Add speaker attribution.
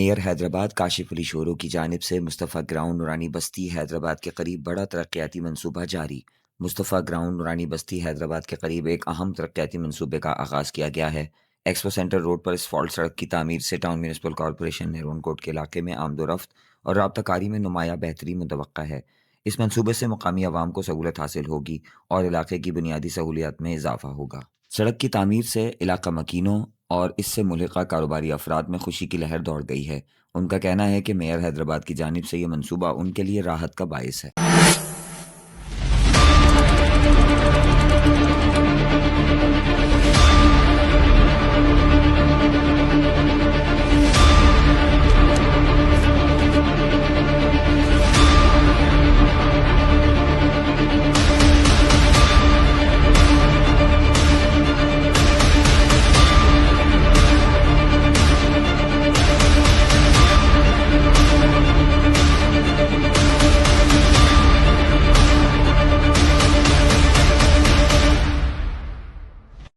Speaker 1: Mayor Hyderabad Kashif Ali sorrow की जानिब से मुस्तफ़ा ग्राउंड नूरानी बस्ती हैदराबाद के करीब बड़ा तरक्याती मनसूबा जारी। मुस्तफ़ा ग्राउंड नूरानी बस्ती हैदराबाद के करीब एक अहम तरक्याती मनसूबे का आगाज़ किया गया है। एक्सपो सेंटर रोड पर इस्फॉल्ट सड़क की तामीर से टाउन म्यूनसिपल कॉरपोरेशन नेहरूनकोट के इलाके में आमदोरफ्त और राब्ताकारी में नुमाया बेहतरी मुतवक्का है। इस मनसूबे से मुकामी अवाम को सहूलत हासिल होगी और इलाके की बुनियादी सहूलियात में इजाफा होगा। सड़क की तामीर से इलाका मकीनों और इससे मुल्हिका कारोबारी अफराद में खुशी की लहर दौड़ गई है। उनका कहना है कि मेयर हैदराबाद की जानिब से ये मनसूबा उनके लिए राहत का बायस है।